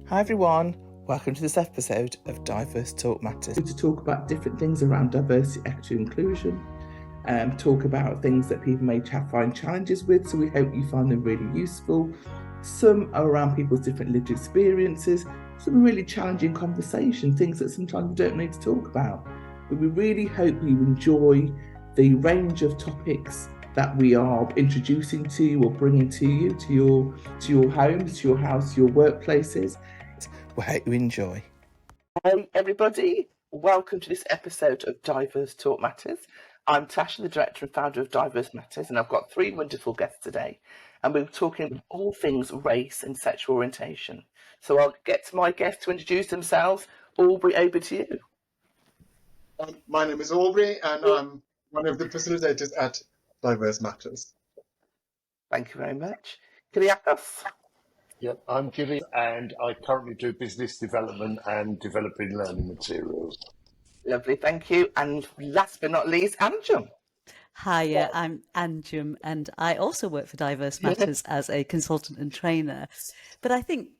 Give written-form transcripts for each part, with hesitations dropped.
Hi everyone, welcome to this episode of Diverse Talk Matters. To talk about different things around diversity, equity, inclusion, talk about things that people may find challenges with, so we hope you find them really useful. Some are around people's different lived experiences, some really challenging conversation, things that sometimes we don't need to talk about. But we really hope you enjoy the range of topics that we are introducing to you or bringing to you, to your homes, to your house, to your workplaces. We hope you enjoy. Hey everybody, welcome to this episode of Diverse Talk Matters. I'm Tasha, the director and founder of Diverse Matters, and I've got three wonderful guests today, and we're talking about all things race and sexual orientation. So I'll get to my guests to introduce themselves. Aubrey, over to you. My name is Aubrey, and I'm one of the facilitators at Diverse Matters. Thank you very much. Kyriakos. Yep, I'm Gilly, and I currently do business development and developing learning materials. Lovely, thank you. And last but not least, Anjum. Hi, I'm Anjum, and I also work for Diverse Matters as a consultant and trainer. But I think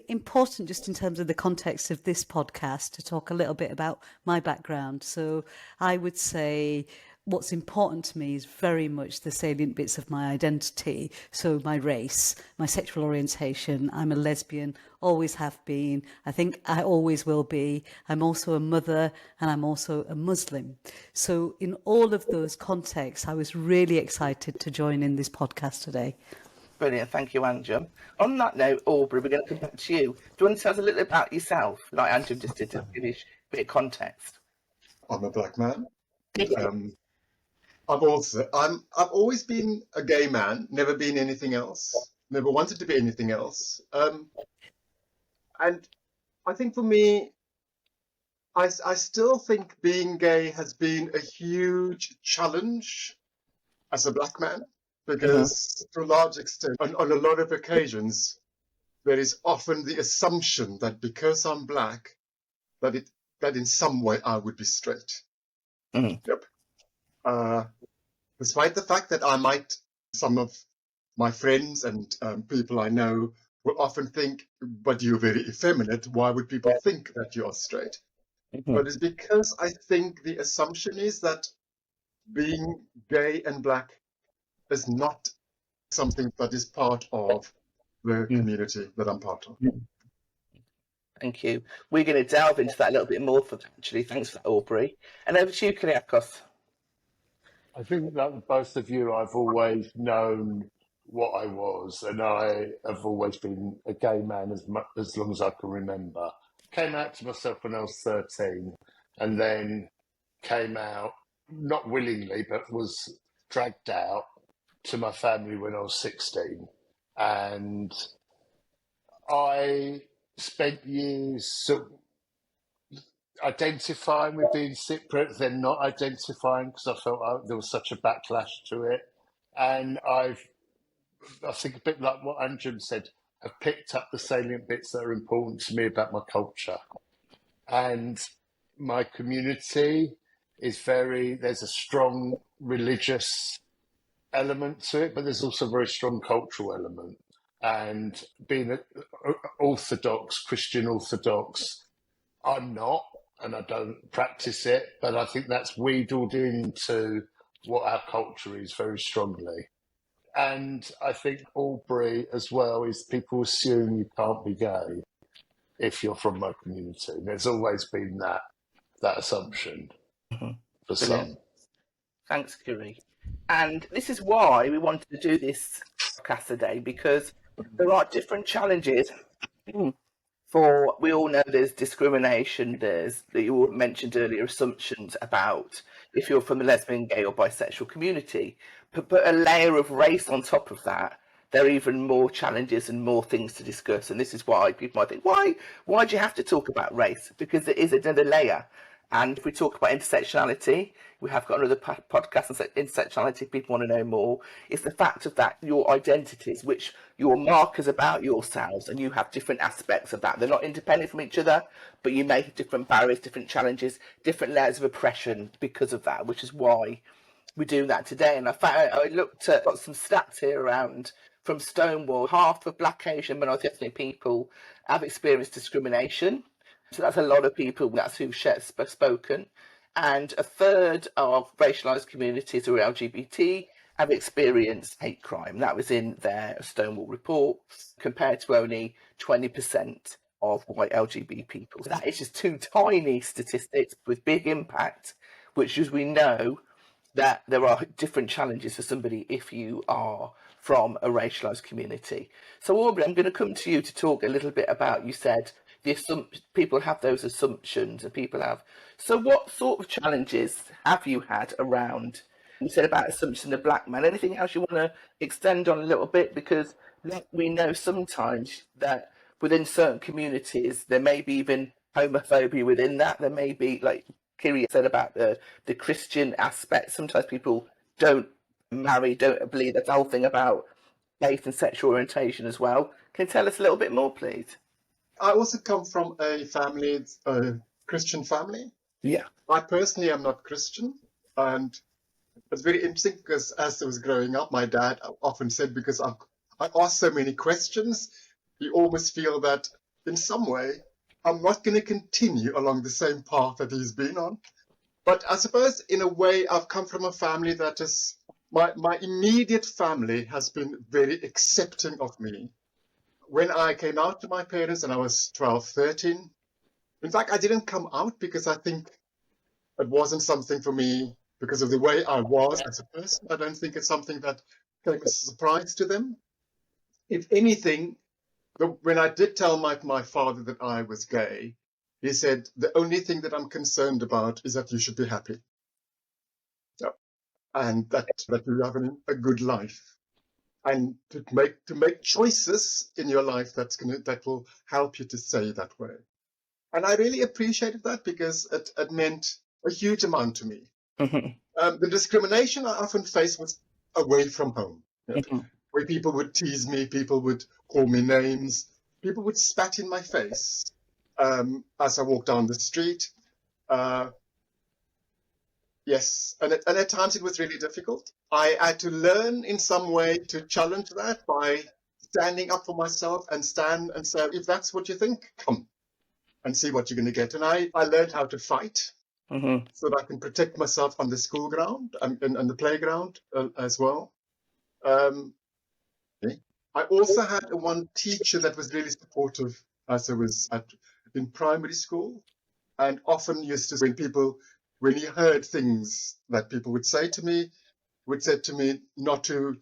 important just in terms of the context of this podcast to talk a little bit about my background. So I would say what's important to me is very much the salient bits of my identity. So my race, my sexual orientation. I'm a lesbian, always have been. I think I always will be. I'm also a mother and I'm also a Muslim. So in all of those contexts, I was really excited to join in this podcast today. Brilliant, thank you, Anjum. On that note, Aubrey, we're going to come back to you. Do you want to tell us a little bit about yourself, like Anjum just did, to give you a bit of context? I'm a black man. I've always been a gay man, never been anything else, never wanted to be anything else. And I think for me, I still think being gay has been a huge challenge as a black man, because to a large extent, on a lot of occasions, there is often the assumption that because I'm black, that in some way I would be straight. Yep. Despite the fact that some of my friends and people I know will often think, but you're very effeminate, why would people think that you are straight? But it's because I think the assumption is that being gay and black is not something that is part of the community that I'm part of. Thank you. We're going to delve into that a little bit more, actually. Thanks for that, Aubrey. And over to you, Kyriakos. I think that both of you, I've always known what I was, and I have always been a gay man as long as I can remember. Came out to myself when I was 13, and then came out, not willingly, but was dragged out to my family when I was 16. And I spent years sort of identifying with being separate, then not identifying because I felt there was such a backlash to it. And I think a bit like what Anjum said, have picked up the salient bits that are important to me about my culture. And my community is there's a strong religious element to it, but there's also a very strong cultural element. And being Orthodox, Christian Orthodox, I'm not, and I don't practice it, but I think that's wheedled into what our culture is very strongly. And I think Aubrey as well is people assume you can't be gay if you're from my community. There's always been that assumption for some. Thanks, Kiri. And this is why we wanted to do this podcast today, because there are different challenges. We all know there's discrimination, there's, that you mentioned earlier, assumptions about if you're from the lesbian, gay or bisexual community. But put a layer of race on top of that, there are even more challenges and more things to discuss. And this is why people might think, why do you have to talk about race? Because there is another layer. And if we talk about intersectionality, we have got another podcast on intersectionality if people want to know more. It's the fact of that your identities, which your markers about yourselves, and you have different aspects of that. They're not independent from each other, but you may have different barriers, different challenges, different layers of oppression because of that, which is why we're doing that today. And I looked at, got some stats here around from Stonewall, half of Black, Asian, minority ethnic people have experienced discrimination. So that's a lot of people, that's who've spoken. And a third of racialised communities or LGBT have experienced hate crime. That was in their Stonewall report, compared to only 20% of white LGBT people. So that is just two tiny statistics with big impact, which, as we know, that there are different challenges for somebody if you are from a racialised community. So Aubrey, I'm going to come to you to talk a little bit about, you said people have those assumptions and people have. So what sort of challenges have you had around, you said about assumption of black man, anything else you want to extend on a little bit? Because we know sometimes that within certain communities, there may be even homophobia within that. There may be, like Kiri said about the Christian aspect. Sometimes people don't marry, don't believe. That's the whole thing about faith and sexual orientation as well. Can you tell us a little bit more, please? I also come from a family, a Christian family. Yeah. I personally am not Christian, and it's very interesting because as I was growing up, my dad often said, because I asked so many questions, you almost feel that in some way I'm not going to continue along the same path that he's been on. But I suppose in a way I've come from a family that is, my immediate family has been very accepting of me. When I came out to my parents and I was 12, 13, in fact, I didn't come out because I think it wasn't something for me because of the way I was as a person. I don't think it's something that came as a surprise to them. If anything, when I did tell my father that I was gay, he said, the only thing that I'm concerned about is that you should be happy. Yeah. And that you have a good life. And to make choices in your life that will help you to stay that way. And I really appreciated that because it meant a huge amount to me. Mm-hmm. The discrimination I often faced was away from home, Mm-hmm. where people would tease me, people would call me names, people would spat in my face as I walked down the street. Yes, and at times it was really difficult. I had to learn in some way to challenge that by standing up for myself and stand and say, if that's what you think, come and see what you're going to get. And I learned how to fight so that I can protect myself on the school ground and the playground as well. I also had one teacher that was really supportive as I was in primary school, and often used to, when he heard things that people would say to me, not to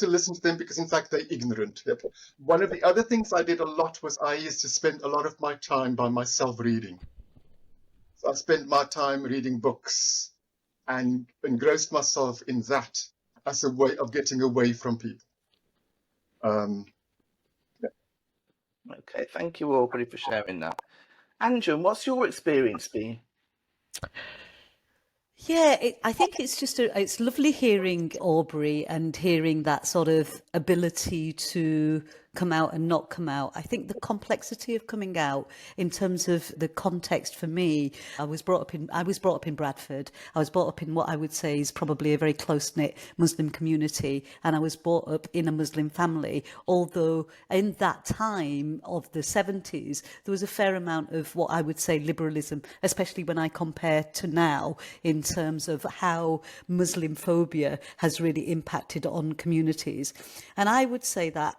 listen to them because in fact they're ignorant. Yep. One of the other things I did a lot was I used to spend a lot of my time by myself reading. So I spent my time reading books and engrossed myself in that as a way of getting away from people. Yeah. Okay, thank you, Aubrey, for sharing that. Andrew, what's your experience been? Yeah, I think it's lovely hearing Aubrey and hearing that sort of ability to come out and not come out. I think the complexity of coming out in terms of the context for me, I was brought up in Bradford. I was brought up in what I would say is probably a very close-knit Muslim community, and I was brought up in a Muslim family, although in that time of the 70s, there was a fair amount of what I would say liberalism, especially when I compare to now in terms of how Muslim phobia has really impacted on communities. And I would say that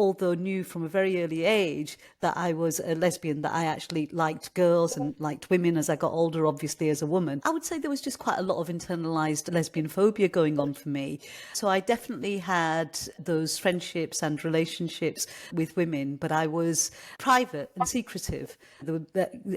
although knew from a very early age that I was a lesbian, that I actually liked girls and liked women as I got older, obviously as a woman, I would say there was just quite a lot of internalized lesbian phobia going on for me. So I definitely had those friendships and relationships with women, but I was private and secretive.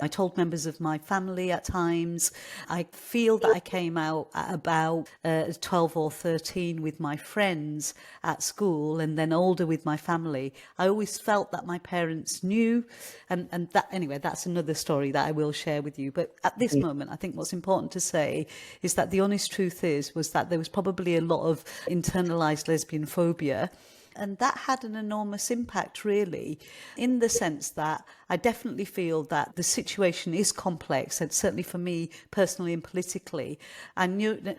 I told members of my family at times. I feel that I came out at about 12 or 13 with my friends at school, and then older with my family. I always felt that my parents knew, and that, anyway, that's another story that I will share with you. But at this moment, I think what's important to say is that the honest truth was that there was probably a lot of internalized lesbian phobia. And that had an enormous impact, really, in the sense that I definitely feel that the situation is complex, and certainly for me personally and politically. And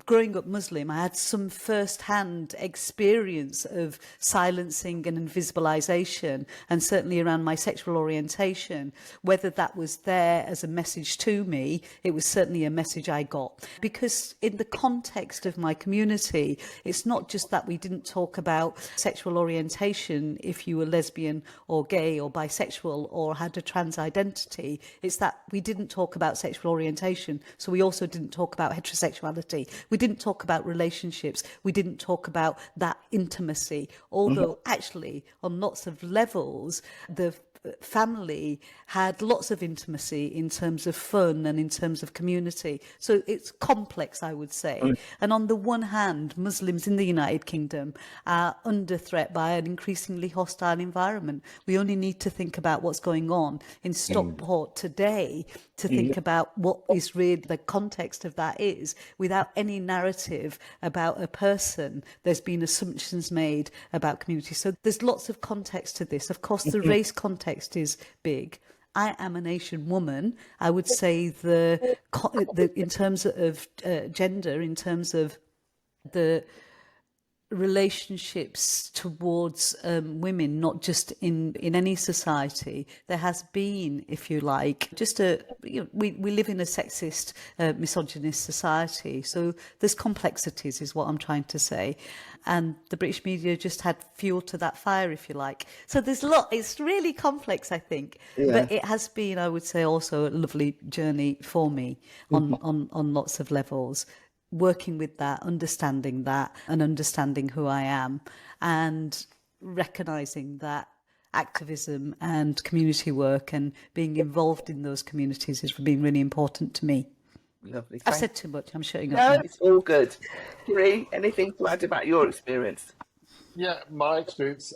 growing up Muslim, I had some first-hand experience of silencing and invisibilization, and certainly around my sexual orientation. Whether that was there as a message to me, it was certainly a message I got. Because in the context of my community, it's not just that we didn't talk about sexual orientation if you were lesbian or gay or bisexual or had a trans identity. It's that we didn't talk about sexual orientation, so we also didn't talk about heterosexuality. We didn't talk about relationships. We didn't talk about that intimacy. Although actually, on lots of levels, the family had lots of intimacy in terms of fun and in terms of community. So it's complex, I would say. And on the one hand, Muslims in the United Kingdom are under threat by an increasingly hostile environment. We only need to think about what's going on in Stockport today to think about what is really the context of that is. Without any narrative about a person, there's been assumptions made about community. So there's lots of context to this. Of course, the race context is big. I am an Asian woman. I would say the in terms of gender, in terms of the relationships towards women, not just in any society, there has been, if you like, just we live in a sexist, misogynist society. So there's complexities, is what I'm trying to say. And the British media just had fuel to that fire, if you like. So there's a lot. It's really complex, I think. Yeah. But it has been, I would say, also a lovely journey for me on lots of levels. Working with that, understanding that, and understanding who I am, and recognising that activism and community work and being involved in those communities has been really important to me. Lovely. I've said too much. I'm shutting up. No, now. it's all good. Kiri, anything to add about your experience? Yeah, my experience,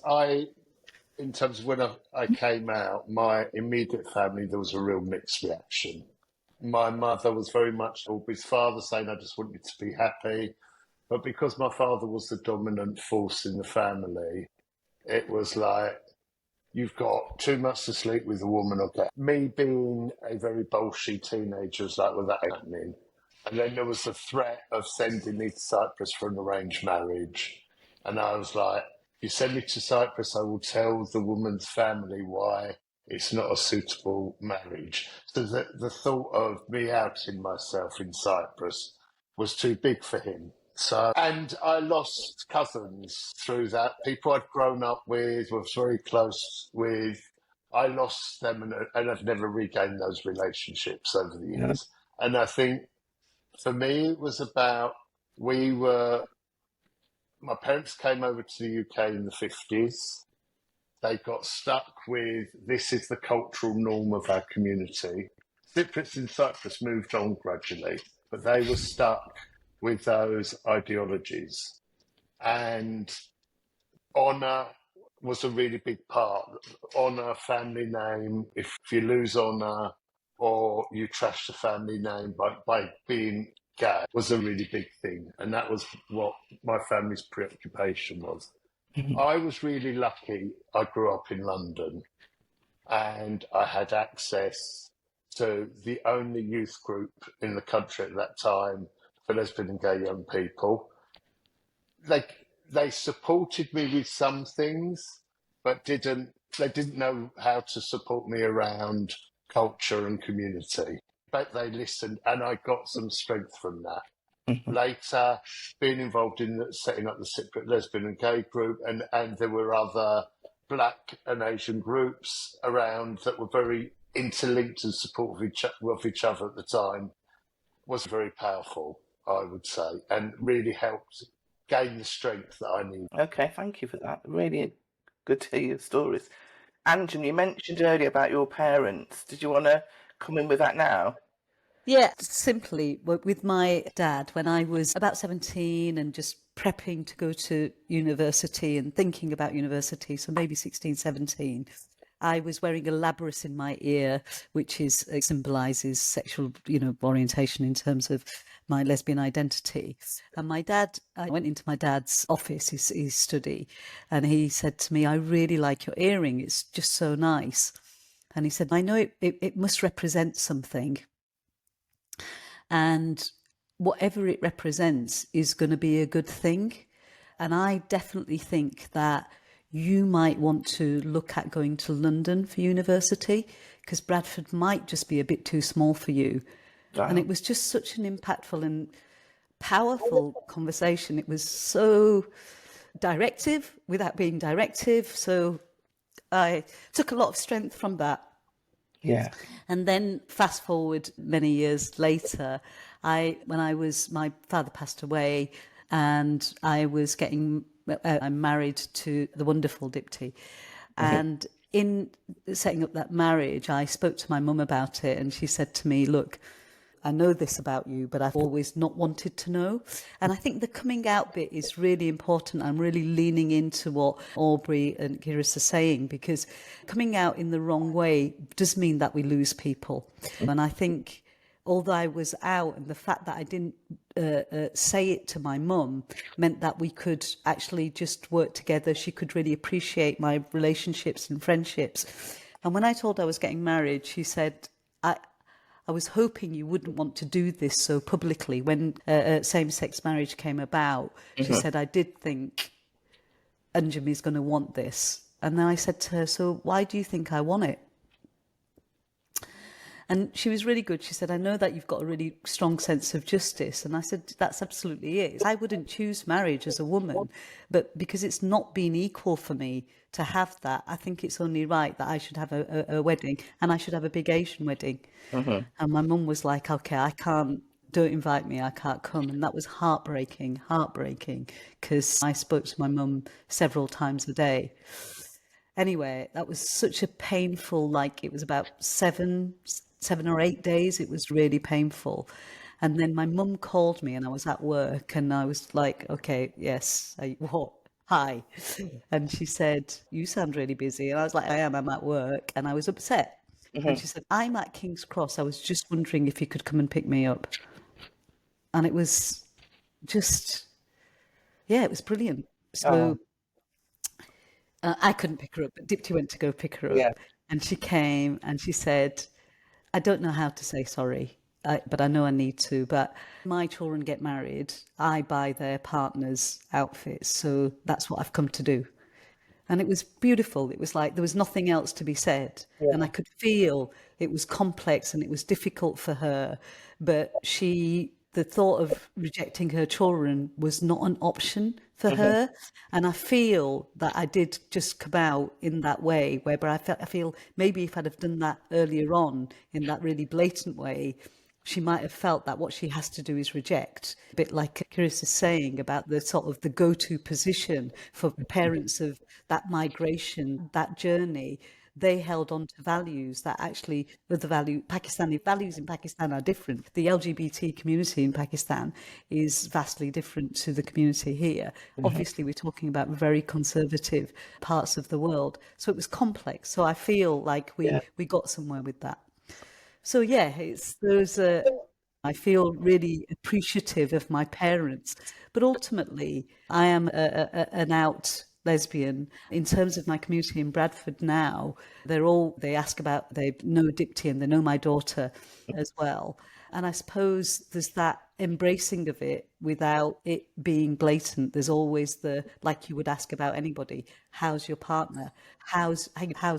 in terms of when I came out, my immediate family, there was a real mixed reaction. My mother was very much his father saying, I just want you to be happy. But because my father was the dominant force in the family, it was like, you've got too much to sleep with a woman or get. Me being a very bolshy teenager was like, well, that ain't happening. And then there was the threat of sending me to Cyprus for an arranged marriage. And I was like, if you send me to Cyprus, I will tell the woman's family why it's not a suitable marriage. So the thought of me outing myself in Cyprus was too big for him. So, and I lost cousins through that. People I'd grown up with, was very close with. I lost them and I've never regained those relationships over the years. Yeah. And I think for me, it was about, my parents came over to the UK in the 50s. They got stuck with, this is the cultural norm of our community. Cypriots in Cyprus moved on gradually, but they were stuck with those ideologies. And honour was a really big part. Honour, family name, if you lose honour or you trash the family name by being gay was a really big thing. And that was what my family's preoccupation was. I was really lucky. I grew up in London and I had access to the only youth group in the country at that time for lesbian and gay young people. They supported me with some things, but they didn't know how to support me around culture and community. But they listened and I got some strength from that. Later, being involved in setting up the Cypriot lesbian and gay group, and there were other Black and Asian groups around that were very interlinked and supportive of each other at the time, was very powerful, I would say, and really helped gain the strength that I need. Okay, thank you for that. Really good to hear your stories. Anjum, you mentioned earlier about your parents. Did you want to come in with that now? Yeah, simply with my dad, when I was about 17 and just prepping to go to university and thinking about university, so maybe 16, 17, I was wearing a labris in my ear, which symbolises sexual, orientation in terms of my lesbian identity. And I went into my dad's office, his study, and he said to me, I really like your earring. It's just so nice. And he said, I know it must represent something. And whatever it represents is going to be a good thing. And I definitely think that you might want to look at going to London for university, because Bradford might just be a bit too small for you. Wow. And it was just such an impactful and powerful conversation. It was so directive without being directive. So I took a lot of strength from that. Yeah. And then fast forward many years later, my father passed away, and I'm married to the wonderful Dipti. And in setting up that marriage, I spoke to my mum about it, and she said to me, look, I know this about you, but I've always not wanted to know. And I think the coming out bit is really important. I'm really leaning into what Aubrey and Kiris are saying, because coming out in the wrong way does mean that we lose people. And I think although I was out, and the fact that I didn't say it to my mum meant that we could actually just work together. She could really appreciate my relationships and friendships. And when I told her I was getting married, she said, I was hoping you wouldn't want to do this so publicly. When same-sex marriage came about, she said, I did think Anjum is going to want this. And then I said to her, so why do you think I want it? And she was really good. She said, I know that you've got a really strong sense of justice. And I said, that's absolutely it. I wouldn't choose marriage as a woman, but because it's not been equal for me to have that, I think it's only right that I should have a wedding, and I should have a big Asian wedding. And my mum was like, okay, don't invite me, I can't come. And that was heartbreaking, because I spoke to my mum several times a day. Anyway, that was such a painful, it was about 7 or 8 days. It was really painful. And then my mum called me, and I was at work, and I was like, okay, yes, what? Hi. And she said, you sound really busy. And I was like, I'm at work. And I was upset. And she said, I'm at King's Cross. I was just wondering if you could come and pick me up. And it was just, it was brilliant. So I couldn't pick her up, but Dipti went to go pick her up. Yeah. And she came and she said, I don't know how to say sorry, but I know I need to. But my children get married, I buy their partners outfits. So that's what I've come to do. And it was beautiful. It was like there was nothing else to be said. Yeah. And I could feel it was complex and it was difficult for her. But the thought of rejecting her children was not an option for her. And I feel that I did just come out in that way, whereby I feel maybe if I'd have done that earlier on in that really blatant way, she might have felt that what she has to do is reject. A bit like Kiris is saying about the sort of the go-to position for parents of that migration, that journey. They held on to values that actually Pakistani values in Pakistan are different. The LGBT community in Pakistan is vastly different to the community here. Obviously, we're talking about very conservative parts of the world. So it was complex. So I feel like we got somewhere with that. So I feel really appreciative of my parents, but ultimately I am an out lesbian. In terms of my community in Bradford now, they know Dipti and they know my daughter as well. And I suppose there's that embracing of it without it being blatant. There's always like you would ask about anybody, how's your partner? How's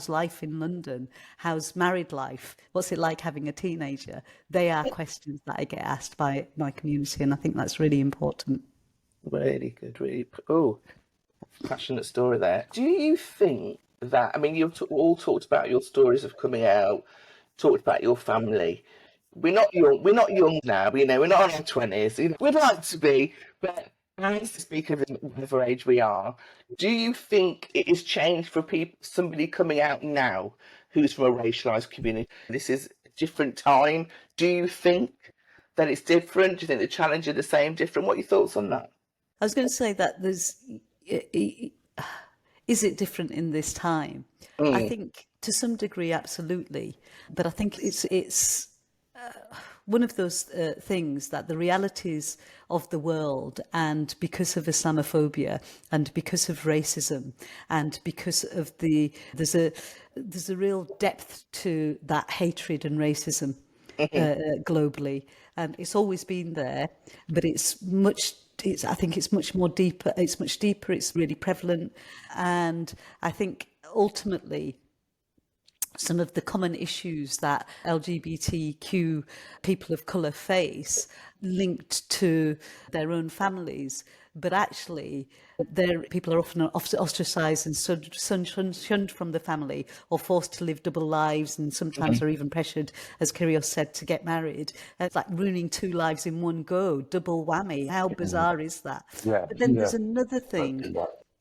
life in London? How's married life? What's it like having a teenager? They are questions that I get asked by my community, and I think that's really important. Really good, passionate story there. Do you think that, you've all talked about your stories of coming out, talked about your family. We're not young now, we're not in our 20s. We'd like to be, but as to speak of whatever age we are, do you think it has changed for somebody coming out now who's from a racialised community? This is a different time. Do you think that it's different? Do you think the challenges are the same, different? What are your thoughts on that? I was going to say that is it different in this time? I think to some degree, absolutely. But I think it's one of those things that the realities of the world, and because of Islamophobia and because of racism and because of there's a real depth to that hatred and racism globally, and it's always been there, but I think it's much more deeper. It's much deeper. It's really prevalent, and I think ultimately some of the common issues that LGBTQ people of colour face linked to their own families, but actually people are often ostracised and shunned from the family, or forced to live double lives, and sometimes are even pressured, as Kyrios said, to get married. It's like ruining two lives in one go, double whammy. How bizarre is that? But then there's another thing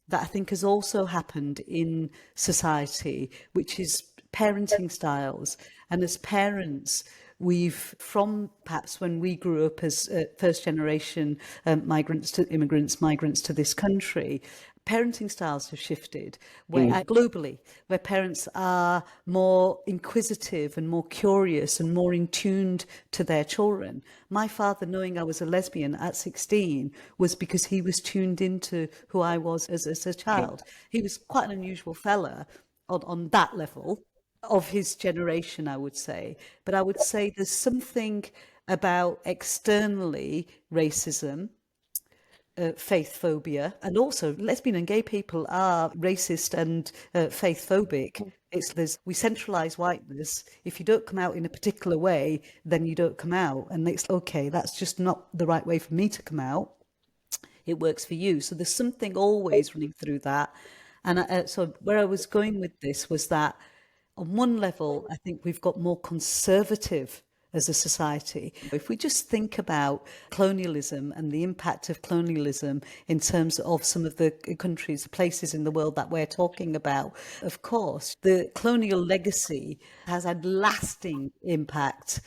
that I think has also happened in society, which is parenting styles. And as parents, we've, from perhaps when we grew up as first generation migrants to this country, parenting styles have shifted globally, where parents are more inquisitive and more curious and more in tuned to their children. My father, knowing I was a lesbian at 16, was because he was tuned into who I was as a child. He was quite an unusual fella on that level of his generation, I would say. But I would say there's something about externally racism, faith phobia, and also lesbian and gay people are racist and faith phobic. We centralize whiteness. If you don't come out in a particular way, then you don't come out, and it's okay, that's just not the right way for me to come out. It works for you. So there's something always running through that. And so where I was going with this was that on one level, I think we've got more conservative as a society. If we just think about colonialism and the impact of colonialism in terms of some of the countries, places in the world that we're talking about, of course, the colonial legacy has had lasting impact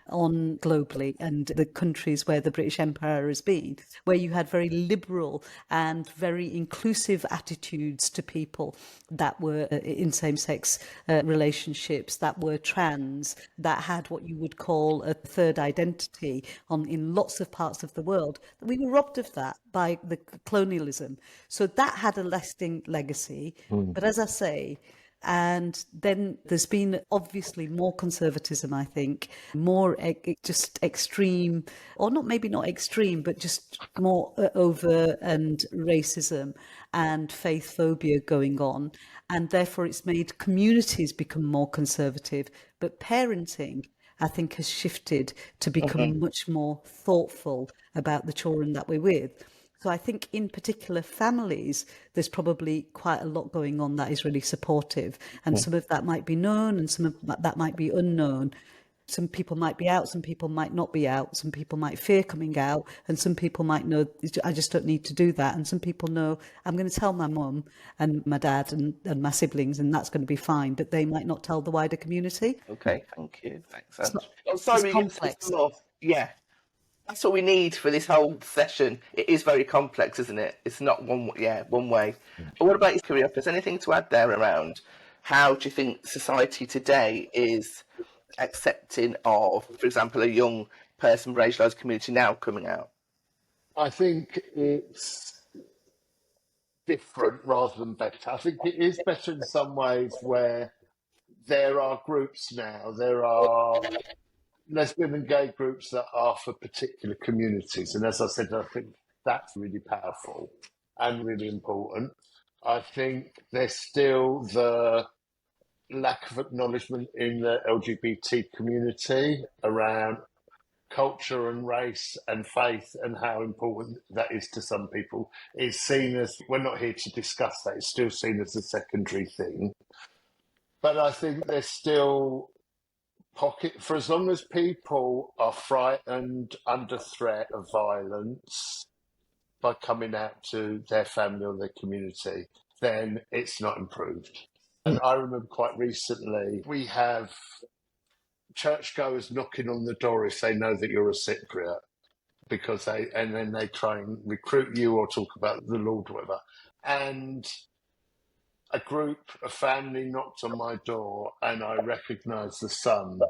on globally, and the countries where the British Empire has been, where you had very liberal and very inclusive attitudes to people that were in same-sex relationships, that were trans, that had what you would call a third identity in lots of parts of the world. We were robbed of that by the colonialism. So that had a lasting legacy. But as I say, and then there's been obviously more conservatism, I think, more just extreme, or maybe not extreme, but just more over and racism and faith phobia going on. And therefore it's made communities become more conservative. But parenting, I think, has shifted to become much more thoughtful about the children that we're with. So I think in particular families, there's probably quite a lot going on that is really supportive. And some of that might be known and some of that might be unknown. Some people might be out, some people might not be out. Some people might fear coming out, and some people might know, I just don't need to do that. And some people know, I'm going to tell my mum and my dad and my siblings, and that's going to be fine. But they might not tell the wider community. Okay, thank you. Thanks. It's complex. Yeah. That's what we need for this whole session. It is very complex, isn't it? It's not one way. But what about your career? Is there anything to add there around how do you think society today is accepting of, for example, a young person, racialised community now coming out? I think it's different rather than better. I think it is better in some ways, where there are groups now, there are lesbian and gay groups that are for particular communities. And as I said, I think that's really powerful and really important. I think there's still the lack of acknowledgement in the LGBT community around culture and race and faith and how important that is to some people. It's seen as, we're not here to discuss that, it's still seen as a secondary thing. But I think there's still for as long as people are frightened, under threat of violence by coming out to their family or their community, then it's not improved. And I remember quite recently, we have churchgoers knocking on the door if they know that you're a Cypriot, and then they try and recruit you or talk about the Lord or whatever. And a family knocked on my door, and I recognised the son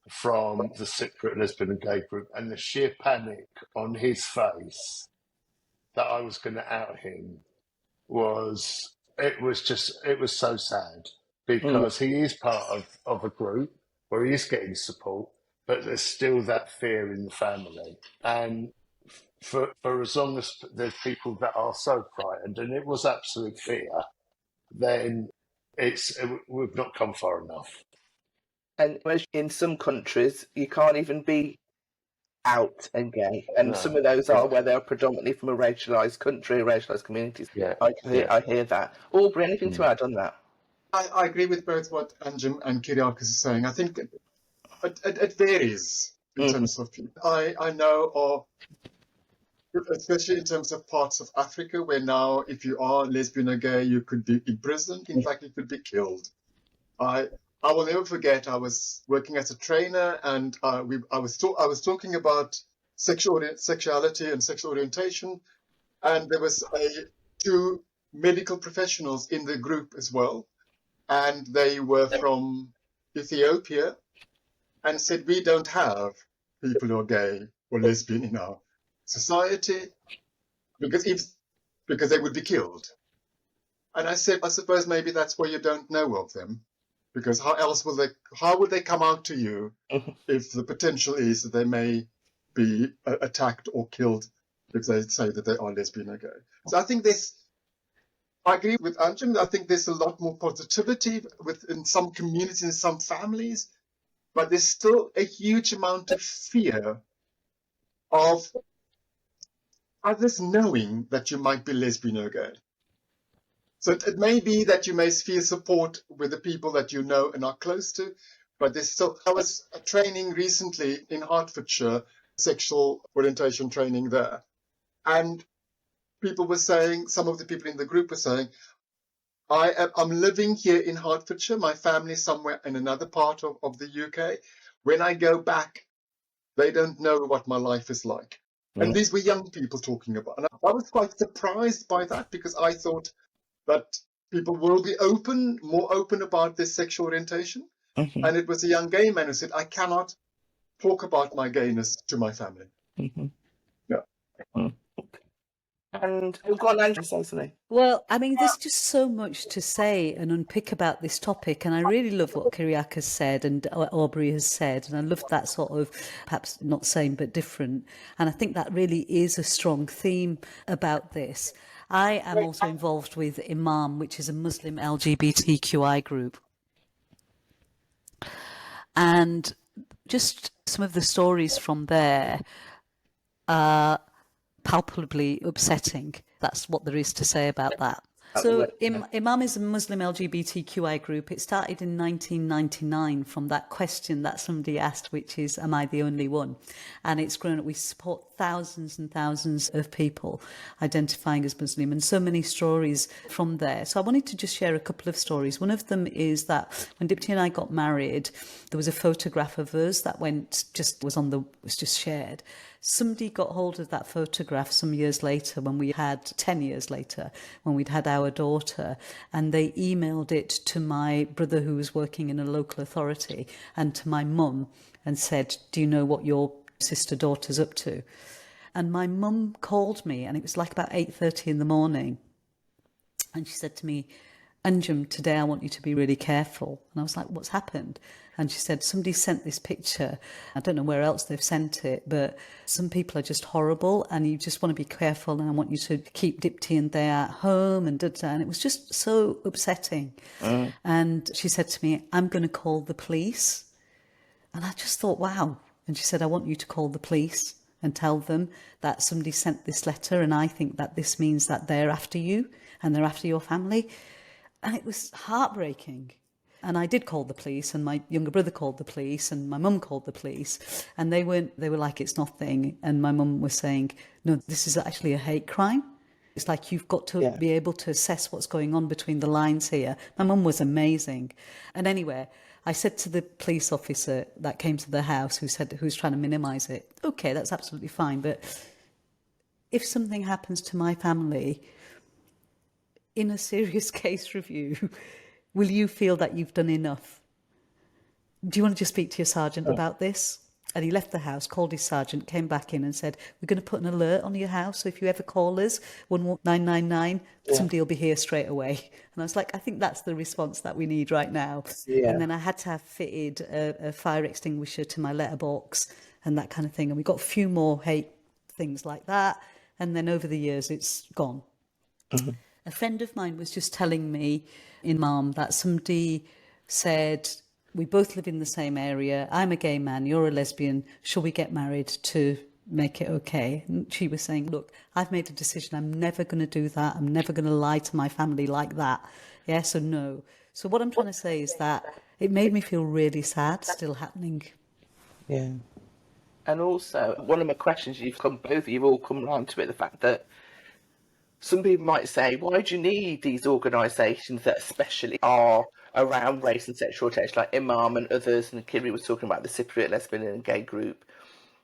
from the Cypriot lesbian and gay group, and the sheer panic on his face that I was going to out him was so sad, because he is part of a group where he is getting support, but there's still that fear in the family. And for as long as there's people that are so frightened, and it was absolute fear, then we've not come far enough. And in some countries, you can't even be out and gay, and some of those are where they're predominantly from a racialised country, racialised communities. I hear that. Aubrey, anything to add on that? I agree with both what Anjum and Kyriakos is saying. I think it varies in terms of people. I know of, especially in terms of parts of Africa, where now if you are lesbian or gay, you could be imprisoned. In fact, you could be killed. I will never forget, I was working as a trainer, and I was talking about sexuality and sexual orientation, and there was two medical professionals in the group as well, and they were from Ethiopia, and said, we don't have people who are gay or lesbian in our society because they would be killed. And I said, I suppose maybe that's why you don't know of them. Because how would they come out to you if the potential is that they may be attacked or killed if they say that they are lesbian or gay? So I think I agree with Anjum. I think there's a lot more positivity in some communities and some families, but there's still a huge amount of fear of others knowing that you might be lesbian or gay. So it may be that you may feel support with the people that you know and are close to, but there's still. I was training recently in Hertfordshire, sexual orientation training there, and people were saying, some of the people in the group were saying, I'm living here in Hertfordshire, my family's somewhere in another part of the UK. When I go back, they don't know what my life is like. And these were young people talking about. And I was quite surprised by that, because I thought that people will be more open about their sexual orientation. And it was a young gay man who said, I cannot talk about my gayness to my family. Yeah. And we've got Andrew say something. Well, I mean, there's just so much to say and unpick about this topic, and I really love what Kyriakos said and Aubrey has said, and I love that sort of, perhaps not same but different, and I think that really is a strong theme about this. I am also involved with Imam, which is a Muslim LGBTQI group, and just some of the stories from there are palpably upsetting. That's what there is to say about that. So Imam is a Muslim LGBTQI group. It started in 1999 from that question that somebody asked, which is, am I the only one? And it's grown up. We support thousands and thousands of people identifying as Muslim, and so many stories from there. So I wanted to just share a couple of stories. One of them is that when Dipti and I got married, there was a photograph of us that was just shared. Somebody got hold of that photograph some years later, 10 years later, when we'd had our daughter, and they emailed it to my brother, who was working in a local authority, and to my mum, and said, do you know what your sister-daughter's up to? And my mum called me, and it was like about 8:30 in the morning, and she said to me, Anjum, today I want you to be really careful. And I was like, what's happened? And she said, somebody sent this picture. I don't know where else they've sent it, but some people are just horrible, and you just want to be careful, and I want you to keep Dipti and they at home, and and it was just so upsetting. And she said to me, I'm going to call the police. And I just thought, wow. And she said, I want you to call the police and tell them that somebody sent this letter, and I think that this means that they're after you and they're after your family. And it was heartbreaking. And I did call the police, and my younger brother called the police, and my mum called the police, and they were like, it's nothing. And my mum was saying, no, this is actually a hate crime. It's like, you've got to be able to assess what's going on between the lines here. My mum was amazing. And anyway, I said to the police officer that came to the house, who's trying to minimise it, okay, that's absolutely fine, but if something happens to my family in a serious case review, will you feel that you've done enough? do you want to just speak to your sergeant about this? And he left the house, called his sergeant, came back in and said, we're going to put an alert on your house. So if you ever call us, 11999, somebody will be here straight away. And I was like, I think that's the response that we need right now. Yeah. And then I had to have fitted a fire extinguisher to my letterbox and that kind of thing. And we got a few more hate things like that. And then over the years, it's gone. A friend of mine was just telling me in Mom that somebody said, we both live in the same area. I'm a gay man, you're a lesbian. Shall we get married to make it okay? And she was saying, look, I've made a decision. I'm never going to do that. I'm never going to lie to my family like that. Yes or no? So what I'm trying to say is that it made me feel really sad, still happening. Yeah. And also, one of my questions, both of you've all come round to it, the fact that some people might say, why do you need these organisations that especially are around race and sexual orientation, like Imam and others, and Kiri was talking about the Cypriot lesbian and gay group.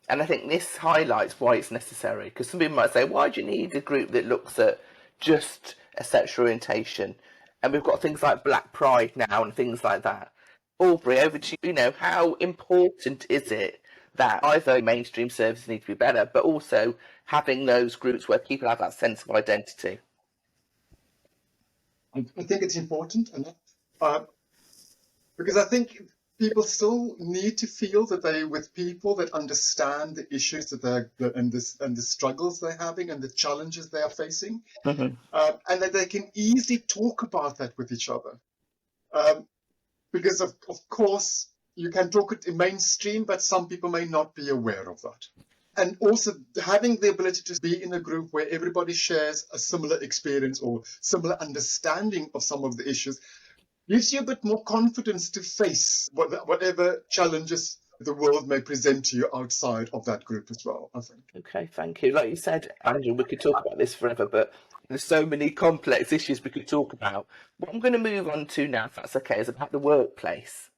And I think this highlights why it's necessary, because some people might say, why do you need a group that looks at just a sexual orientation? And we've got things like Black Pride now and things like that. Aubrey, over to you, how important is it that either mainstream services need to be better, but also having those groups where people have that sense of identity? I think it's important, and because I think people still need to feel that they're with people that understand the issues that and the struggles they're having and the challenges they are facing, and that they can easily talk about that with each other. Because of course you can talk it in mainstream, but some people may not be aware of that. And also having the ability to be in a group where everybody shares a similar experience or similar understanding of some of the issues gives you a bit more confidence to face whatever challenges the world may present to you outside of that group as well, I think. Okay, thank you. Like you said, Andrew, we could talk about this forever, but there's so many complex issues we could talk about. What I'm going to move on to now, if that's okay, is about the workplace.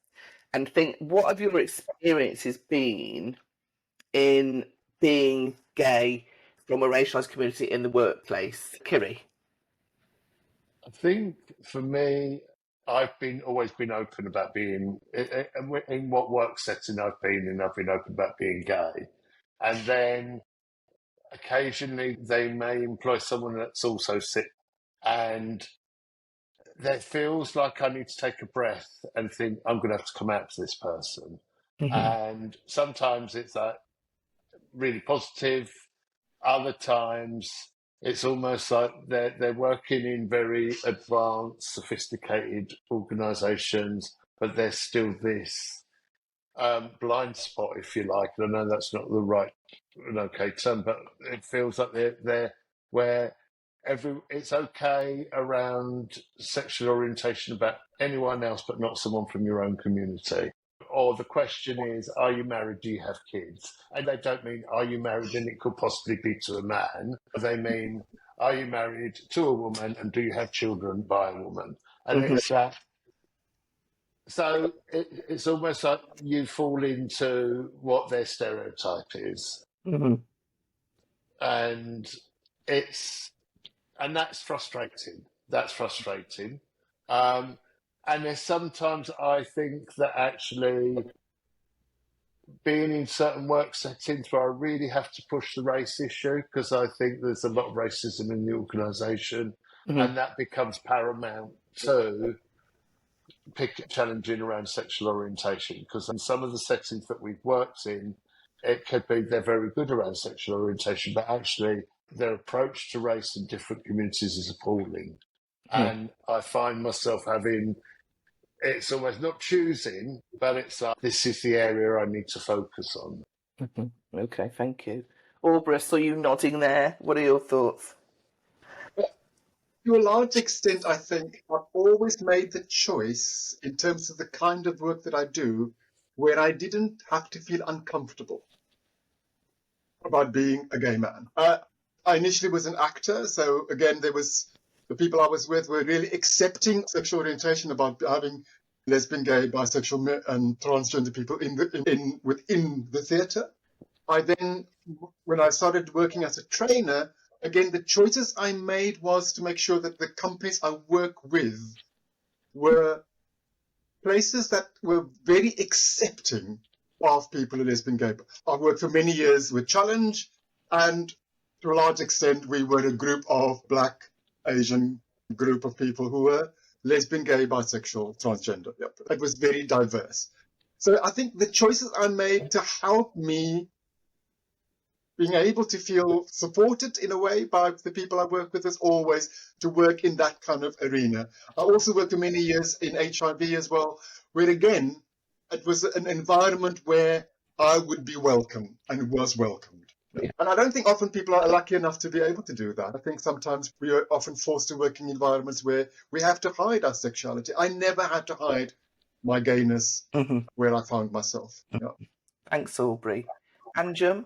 And think, what have your experiences been in being gay from a racialised community in the workplace? Kiri? I think for me, I've always been open about being in what work setting I've been open about being gay, and then occasionally they may employ someone that's also sick, and that feels like I need to take a breath and think I'm going to have to come out to this person, and sometimes it's like really positive, other times it's almost like they're working in very advanced, sophisticated organisations, but there's still this blind spot, if you like. And I know that's not the right and okay term, but it feels like they're where it's okay around sexual orientation about anyone else, but not someone from your own community. Or the question is, are you married? Do you have kids? And they don't mean, are you married and it could possibly be to a man? They mean, are you married to a woman and do you have children by a woman? And it's that. So it's almost like you fall into what their stereotype is. And that's frustrating. And there's sometimes I think that actually being in certain work settings where I really have to push the race issue, because I think there's a lot of racism in the organisation, and that becomes paramount to challenging around sexual orientation, because in some of the settings that we've worked in, it could be they're very good around sexual orientation, but actually their approach to race in different communities is appalling. And I find myself it's almost not choosing, but it's like, this is the area I need to focus on. Okay, thank you. Aubrey, I saw you nodding there. What are your thoughts? To a large extent, I think I've always made the choice in terms of the kind of work that I do where I didn't have to feel uncomfortable about being a gay man. I initially was an actor, so again, the people I was with were really accepting sexual orientation, about having lesbian, gay, bisexual, and transgender people within the theatre. When I started working as a trainer, again, the choices I made was to make sure that the companies I work with were places that were very accepting of people who are lesbian, gay. I worked for many years with Challenge, and to a large extent, we were a group of Black, Asian group of people who were lesbian, gay, bisexual, transgender. Yep. It was very diverse. So I think the choices I made to help me being able to feel supported in a way by the people I work with is always to work in that kind of arena. I also worked for many years in HIV as well, where again, it was an environment where I would be welcome and was welcomed. And I don't think often people are lucky enough to be able to do that. I think sometimes we are often forced to work in environments where we have to hide our sexuality. I never had to hide my gayness where I found myself. Yeah. Thanks, Aubrey. Anjum?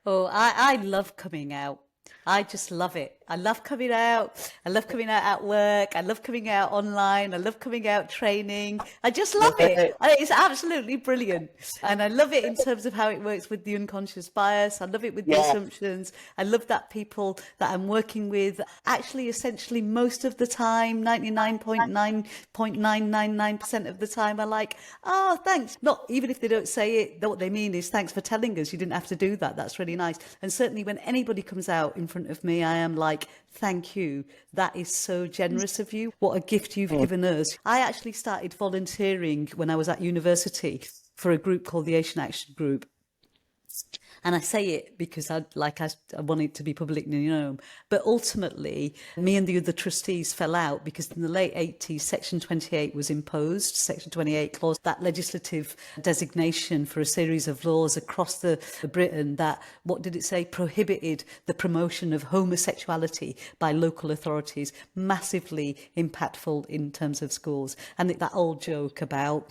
Oh, I love coming out. I just love it. I love coming out. I love coming out at work. I love coming out online. I love coming out training. I just love it. It's absolutely brilliant. And I love it in terms of how it works with the unconscious bias. I love it with the assumptions. I love that people that I'm working with actually essentially most of the time, 99.999% of the time are like, oh, thanks. Not even if they don't say it, what they mean is thanks for telling us. You didn't have to do that. That's really nice. And certainly when anybody comes out in front of me, I am like, thank you. That is so generous of you. What a gift you've given us. I actually started volunteering when I was at university for a group called the Asian Action Group. And I say it because I want it to be publicly known. But ultimately, me and the other trustees fell out because in the late 80s, Section 28 was imposed. Section 28 clause, that legislative designation for a series of laws across the Britain that, what did it say, prohibited the promotion of homosexuality by local authorities, massively impactful in terms of schools. And that old joke about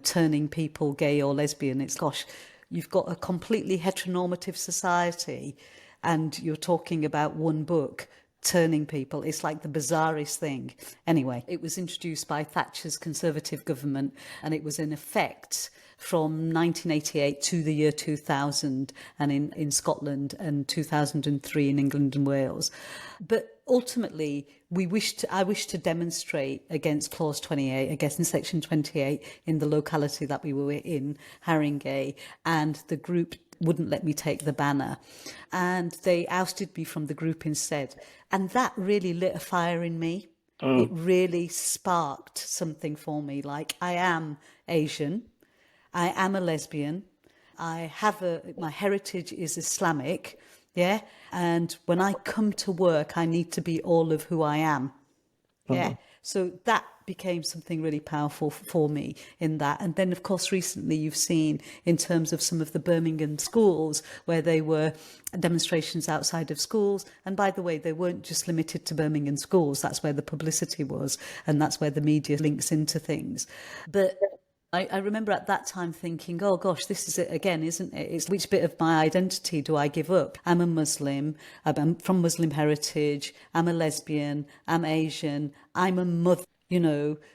turning people gay or lesbian, it's gosh, you've got a completely heteronormative society and you're talking about one book turning people. It's like the bizarrest thing. Anyway, it was introduced by Thatcher's Conservative government and it was in effect from 1988 to the year 2000 and in Scotland and 2003 in England and Wales. But ultimately, I wish to demonstrate against Clause 28, against Section 28 in the locality that we were in, Haringey, and the group wouldn't let me take the banner. And they ousted me from the group instead. And that really lit a fire in me. It really sparked something for me. Like, I am Asian. I am a lesbian. My heritage is Islamic. Yeah. And when I come to work, I need to be all of who I am. Yeah. So that became something really powerful for me in that. And then, of course, recently you've seen in terms of some of the Birmingham schools where they were demonstrations outside of schools. And by the way, they weren't just limited to Birmingham schools. That's where the publicity was. And that's where the media links into things. But I remember at that time thinking, oh gosh, this is it again, isn't it? It's which bit of my identity do I give up? I'm a Muslim, I'm from Muslim heritage, I'm a lesbian, I'm Asian, I'm a mother.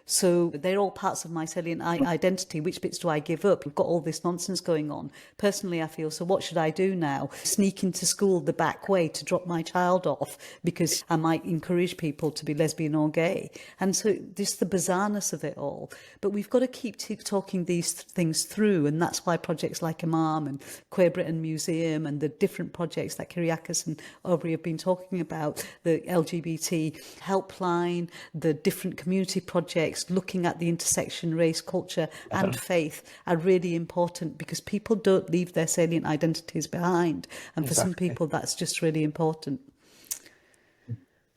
So they're all parts of my salient identity. Which bits do I give up? We've got all this nonsense going on. Personally, I feel, so what should I do now? Sneak into school the back way to drop my child off because I might encourage people to be lesbian or gay. And so just the bizarreness of it all. But we've got to keep talking these things through. And that's why projects like Imam and Queer Britain Museum and the different projects that Kyriakis and Aubrey have been talking about, the LGBT helpline, the different community projects looking at the intersection, race, culture and faith are really important because people don't leave their salient identities behind. And for some people, that's just really important.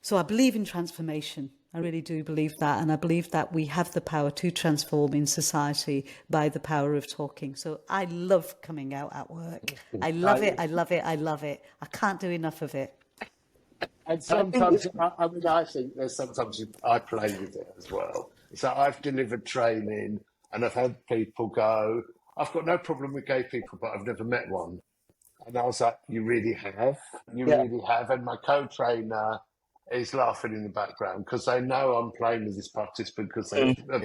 So I believe in transformation. I really do believe that. And I believe that we have the power to transform in society by the power of talking. So I love coming out at work. I love it. I love it. I love it. I can't do enough of it. And sometimes, I think there's sometimes I play with it as well. So I've delivered training and I've had people go, I've got no problem with gay people, but I've never met one. And I was like, you really have? You really have? And my co-trainer is laughing in the background because they know I'm playing with this participant because they have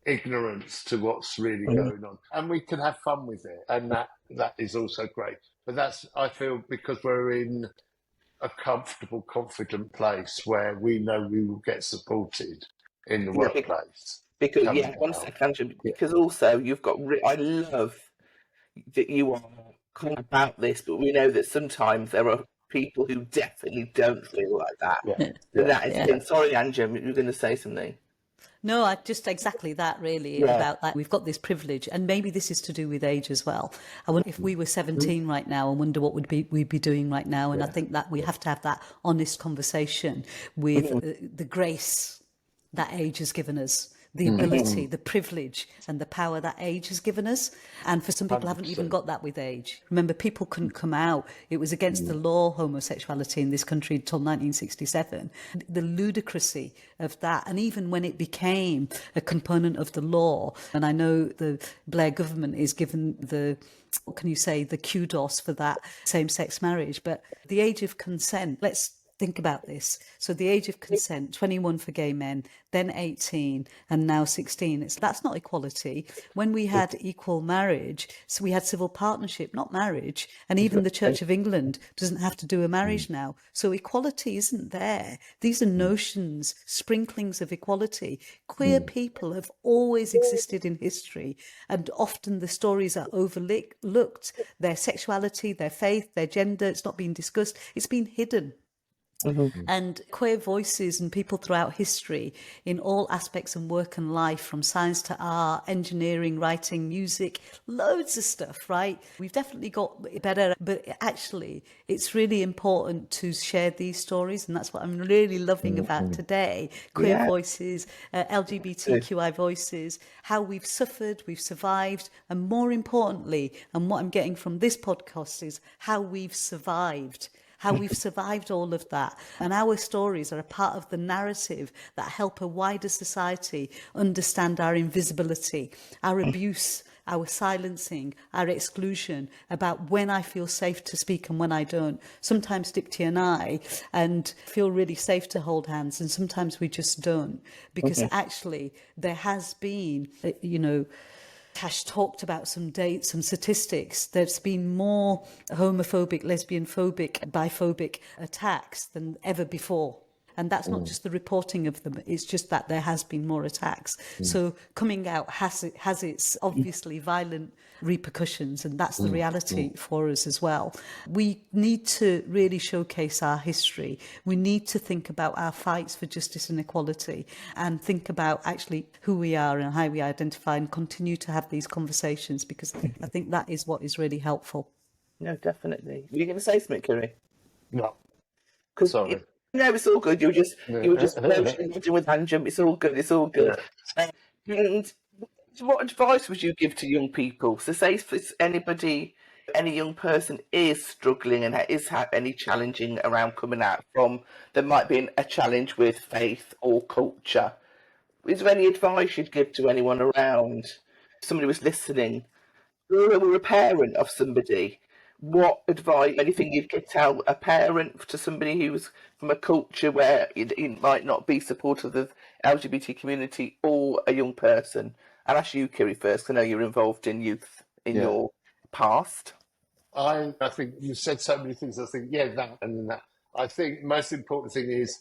ignorance to what's really going on. And we can have fun with it. And that is also great. But that's, I feel, because we're in a comfortable, confident place where we know we will get supported in the workplace. Because coming one out. second, Andrew, because also you've got. I love that you are kind of about this, but we know that sometimes there are people who definitely don't feel like that. Yeah. So that is Yeah. thing. Sorry, Andrew, you were going to say something. No, I just exactly that really about that. We've got this privilege, and maybe this is to do with age as well. I wonder if we were 17 right now, I wonder what we'd be doing right now. And I think that we have to have that honest conversation with the grace that age has given us, the ability, the privilege and the power that age has given us. And for some people 100%. haven't even got that with age. Remember, people couldn't come out. It was against the law, homosexuality in this country until 1967. The ludicrousy of that. And even when it became a component of the law, and I know the Blair government is given the, what can you say, the kudos for that same-sex marriage. But the age of consent, let's think about this. So the age of consent, 21 for gay men, then 18, and now 16. That's not equality. When we had equal marriage, so we had civil partnership, not marriage. And even the Church of England doesn't have to do a marriage now. So equality isn't there. These are notions, sprinklings of equality. Queer people have always existed in history, and often the stories are overlooked. Their sexuality, their faith, their gender, it's not been discussed. It's been hidden. And queer voices and people throughout history in all aspects of work and life, from science to art, engineering, writing, music, loads of stuff, right? We've definitely got better, but actually it's really important to share these stories, and that's what I'm really loving about today. Queer voices, LGBTQI voices, how we've suffered, we've survived, and more importantly, and what I'm getting from this podcast is how we've survived. How we've survived all of that. And our stories are a part of the narrative that help a wider society understand our invisibility, our abuse, our silencing, our exclusion, about when I feel safe to speak and when I don't. Sometimes Dipti and I feel really safe to hold hands, and sometimes we just don't. Because actually there has been, Tash talked about some statistics. There's been more homophobic, lesbian-phobic, biphobic attacks than ever before. And that's not just the reporting of them, it's just that there has been more attacks. So coming out has its obviously violent repercussions, and that's the reality for us as well. We need to really showcase our history. We need to think about our fights for justice and equality, and think about actually who we are and how we identify, and continue to have these conversations, because I think that is what is really helpful. No, definitely. Were you going to say something, Kiri? No. 'Cause Sorry. no, it's all good. You were just nodding with Andrew. It's all good. It's all good. And what advice would you give to young people? So, say if any young person is struggling and is any challenging around coming out from, there might be a challenge with faith or culture. Is there any advice you'd give to anyone around? Somebody was listening, or a parent of somebody. What advice, anything you'd tell a parent to somebody who's from a culture where it might not be supportive of LGBT community, or a young person? I'll ask you, Kiri, first. I know you're involved in youth in your past. I think you said so many things. I think, that and then that. I think the most important thing is,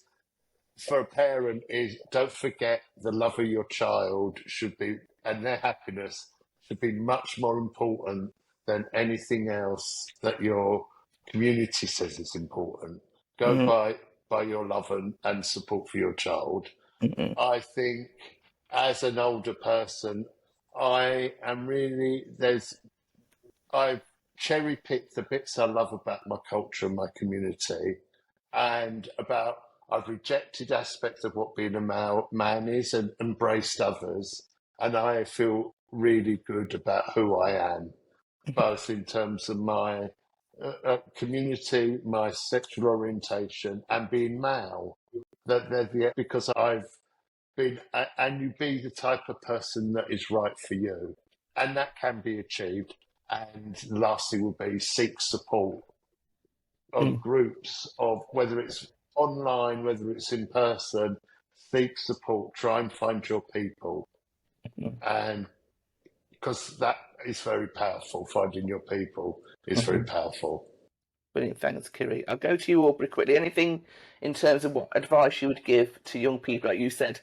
for a parent, is don't forget the love of your child should be, and their happiness should be much more important than anything else that your community says is important. Go by your love and support for your child. I think as an older person, I cherry picked the bits I love about my culture and my community, and I've rejected aspects of what being a man is and embraced others. And I feel really good about who I am, both in terms of my community, my sexual orientation, and being male. Because I've been, and you be the type of person that is right for you. And that can be achieved. And the last thing would be seek support of groups, of whether it's online, whether it's in person. Seek support, try and find your people. And because that is very powerful, finding your people is very powerful. Brilliant, thanks, Kiri. I'll go to you, Aubrey, quickly. Anything in terms of what advice you would give to young people? Like you said,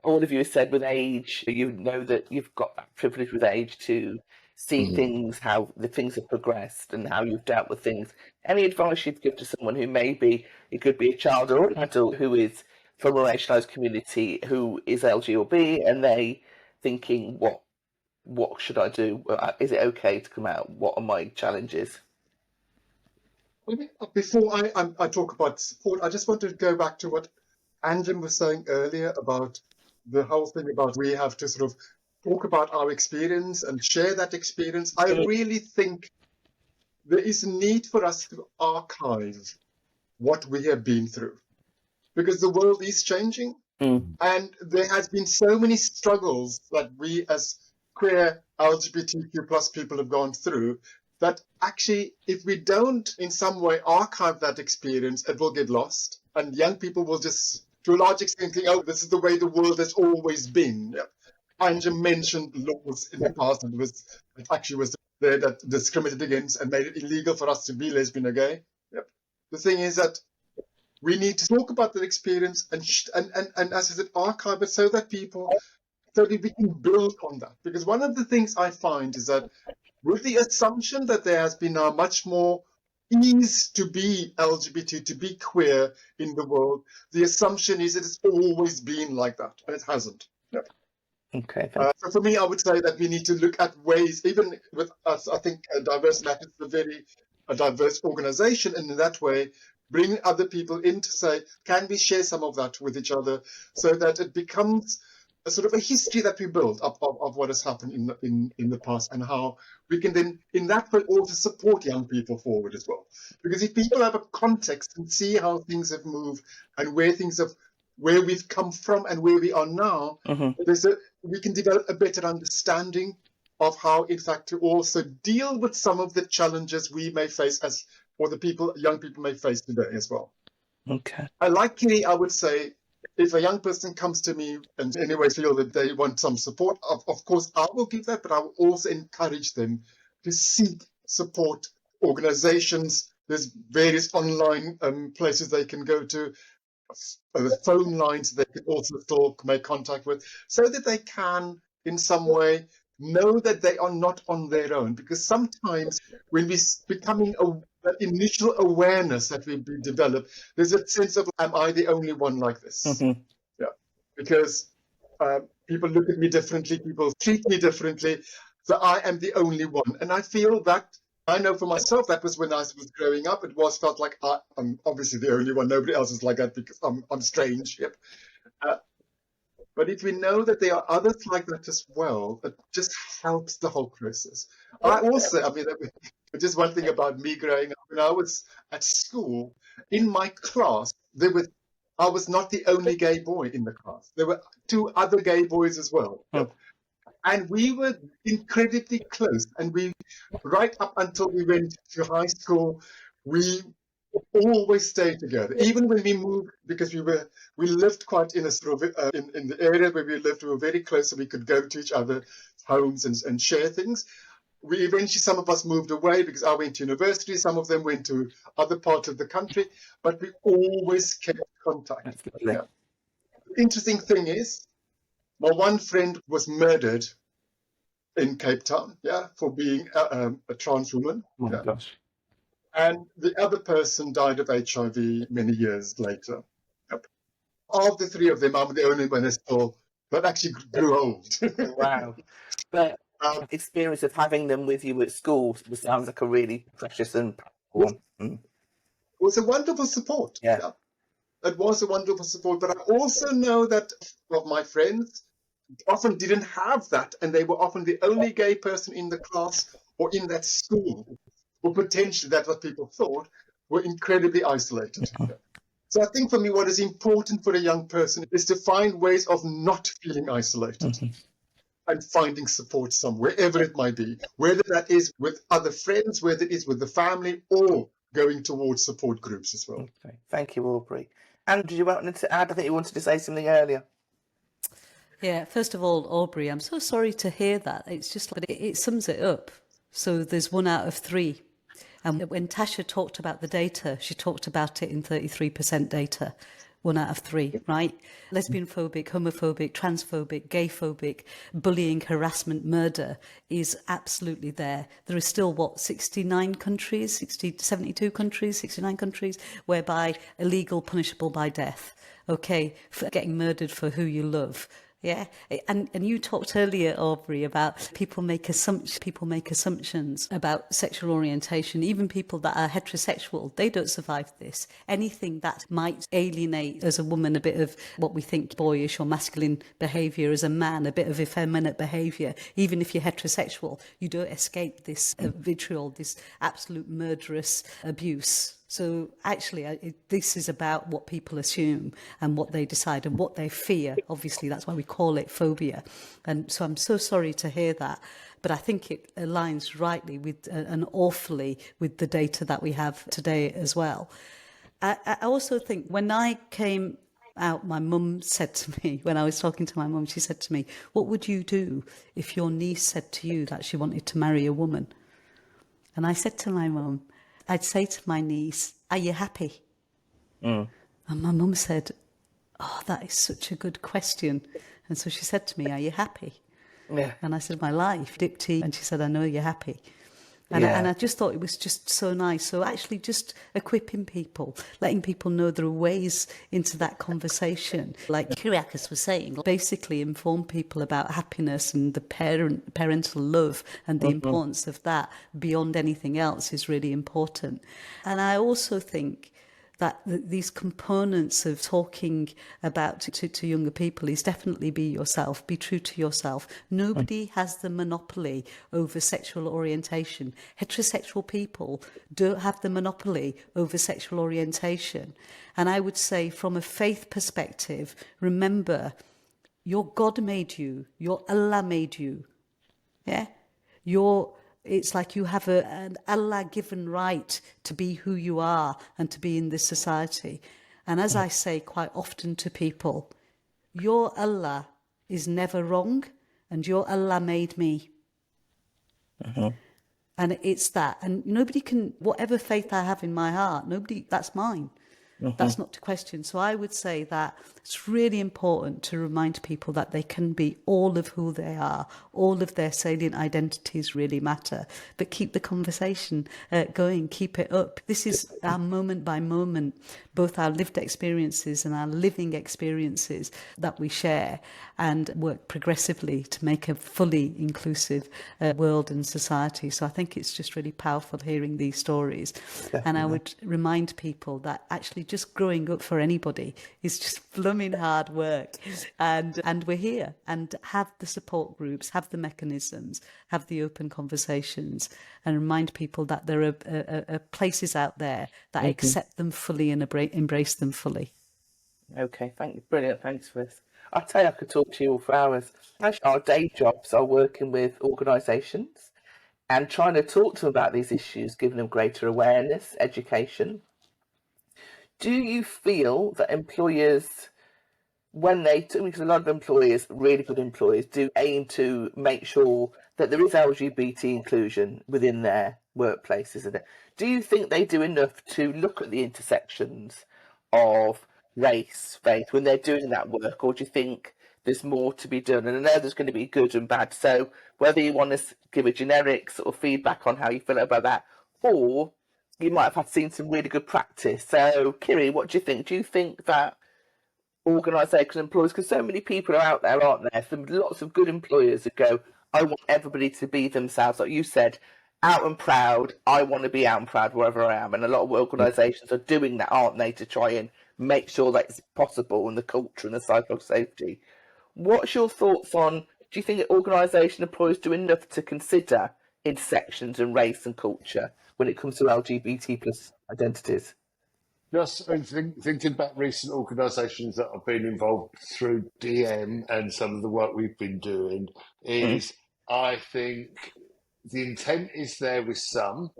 all of you have said with age, you know that you've got that privilege with age to see things, how the things have progressed and how you've dealt with things. Any advice you'd give to someone who maybe, it could be a child or an adult who is from a racialised community, who is LG or B, and they thinking, what should I do? Is it okay to come out? What are my challenges? Before I talk about support, I just want to go back to what Anjum was saying earlier about the whole thing about we have to sort of talk about our experience and share that experience. I really think there is a need for us to archive what we have been through, because the world is changing, and there has been so many struggles that we as queer LGBTQ plus people have gone through, that actually, if we don't in some way archive that experience, it will get lost. And young people will just, to a large extent, think, oh, this is the way the world has always been. Anjum mentioned laws in the past that it actually was there that discriminated against and made it illegal for us to be lesbian or gay. The thing is that we need to talk about that experience and as I said, archive it so that we can build on that. Because one of the things I find is that with the assumption that there has been now much more ease to be LGBT, to be queer in the world, the assumption is that it's always been like that, and it hasn't. Okay. So for me, I would say that we need to look at ways, even with us, I think Diverse Matters is a diverse organization, and in that way, bring other people in to say, can we share some of that with each other, so that it becomes a sort of a history that we build up of what has happened in the past, and how we can then, in that way, also support young people forward as well. Because if people have a context and see how things have moved and where we've come from and where we are now, we can develop a better understanding of how, in fact, to also deal with some of the challenges we may face or young people may face today as well. Okay. I would say, if a young person comes to me and in any way feel that they want some support, of course, I will give that, but I will also encourage them to seek support organizations. There's various online places they can go to, phone lines they can also still make contact with, so that they can, in some way, know that they are not on their own. Because sometimes when we're becoming that initial awareness that we develop, there's a sense of, am I the only one like this? Because people look at me differently, people treat me differently, so I am the only one. And I feel that, I know for myself, that was when I was growing up, felt like I'm obviously the only one, nobody else is like that because I'm strange. But if we know that there are others like that as well, it just helps the whole process. Just one thing about me growing up, when I was at school, in my class, I was not the only gay boy in the class. There were 2 other gay boys as well. And we were incredibly close. And right up until we went to high school, we always stayed together. Even when we moved, because we lived quite in a sort of in the area where we lived, we were very close, so we could go to each other's homes and share things. We eventually, some of us moved away because I went to university, some of them went to other parts of the country, but we always kept contact. The interesting thing is, my one friend was murdered in Cape Town, for being a trans woman. Oh my gosh. And the other person died of HIV many years later. Of the 3 of them, I'm the only one that actually grew old. Wow. But experience of having them with you at school sounds like a really precious and practical one. It was a wonderful support. It was a wonderful support. But I also know that of my friends often didn't have that, and they were often the only gay person in the class or in that school, or potentially, that's what people thought, were incredibly isolated. So I think for me, what is important for a young person is to find ways of not feeling isolated and finding support somewhere, wherever it might be, whether that is with other friends, whether it is with the family, or going towards support groups as well. Okay. Thank you, Aubrey. And did you want to add? I think you wanted to say something earlier. Yeah, first of all, Aubrey, I'm so sorry to hear that. It's just like it sums it up. So there's 1 out of 3. And when Tasha talked about the data, she talked about it in 33% data, 1 out of 3, right? Lesbian phobic, homophobic, transphobic, gay phobic, bullying, harassment, murder is absolutely there. There are still, 69 countries, 72 countries, 69 countries, whereby illegal, punishable by death. Okay, for getting murdered for who you love. Yeah, and you talked earlier, Aubrey, about people make assumptions about sexual orientation. Even people that are heterosexual, they don't survive this. Anything that might alienate as a woman a bit of what we think boyish or masculine behaviour, as a man a bit of effeminate behaviour, even if you're heterosexual, you don't escape this vitriol, this absolute murderous abuse. So actually, this is about what people assume and what they decide and what they fear. Obviously, that's why we call it phobia. And so I'm so sorry to hear that. But I think it aligns rightly with and awfully with the data that we have today as well. I also think when I came out, my mum said to me, when I was talking to my mum, she said to me, what would you do if your niece said to you that she wanted to marry a woman? And I said to my mum, I'd say to my niece, are you happy? And my mum said, oh, that is such a good question. And so she said to me, are you happy? Yeah. And I said, my life, Dipti. And she said, I know you're happy. And I just thought it was just so nice. So actually just equipping people, letting people know there are ways into that conversation. Like Kyriakos was saying, basically inform people about happiness and the parental love and the importance of that beyond anything else is really important. And I also think that these components of talking about to younger people is definitely be yourself, be true to yourself. Nobody has the monopoly over sexual orientation. Heterosexual people don't have the monopoly over sexual orientation. And I would say from a faith perspective, remember, your God made you, your Allah made you. Yeah? It's like you have an Allah-given right to be who you are and to be in this society. And as I say quite often to people, your Allah is never wrong and your Allah made me. And it's that. And nobody can, whatever faith I have in my heart, that's mine. That's not to question. So I would say that it's really important to remind people that they can be all of who they are. All of their salient identities really matter. But keep the conversation going, keep it up. This is our moment by moment, both our lived experiences and our living experiences that we share and work progressively to make a fully inclusive world and society. So I think it's just really powerful hearing these stories. Definitely. And I would remind people that actually just growing up for anybody is just blooming hard work. And we're here, and have the support groups, have the mechanisms, have the open conversations, and remind people that there are places out there that accept them fully and embrace them fully. Okay, thank you. Brilliant. Thanks for this. I tell you, I could talk to you all for hours. Actually, our day jobs are working with organisations and trying to talk to them about these issues, giving them greater awareness, education. Do you feel that employers, because a lot of employers, really good employers, do aim to make sure that there is LGBT inclusion within their workplace, isn't it? Do you think they do enough to look at the intersections of race, faith, when they're doing that work, or do you think there's more to be done? And I know there's going to be good and bad, so whether you want to give a generic sort of feedback on how you feel about that, or you might have seen some really good practice. So, Kiri, what do you think? Do you think that organisations, employers, because so many people are out there, aren't there? Some lots of good employers that go, I want everybody to be themselves, like you said, out and proud. I want to be out and proud wherever I am, and a lot of organisations are doing that, aren't they, to try and make sure that it's possible, and the culture and the psychological safety. What's your thoughts on? Do you think organisation employers do enough to consider intersections and race and culture when it comes to LGBT plus identities? Just thinking about recent organisations that have been involved through DM and some of the work we've been doing is, I think the intent is there with some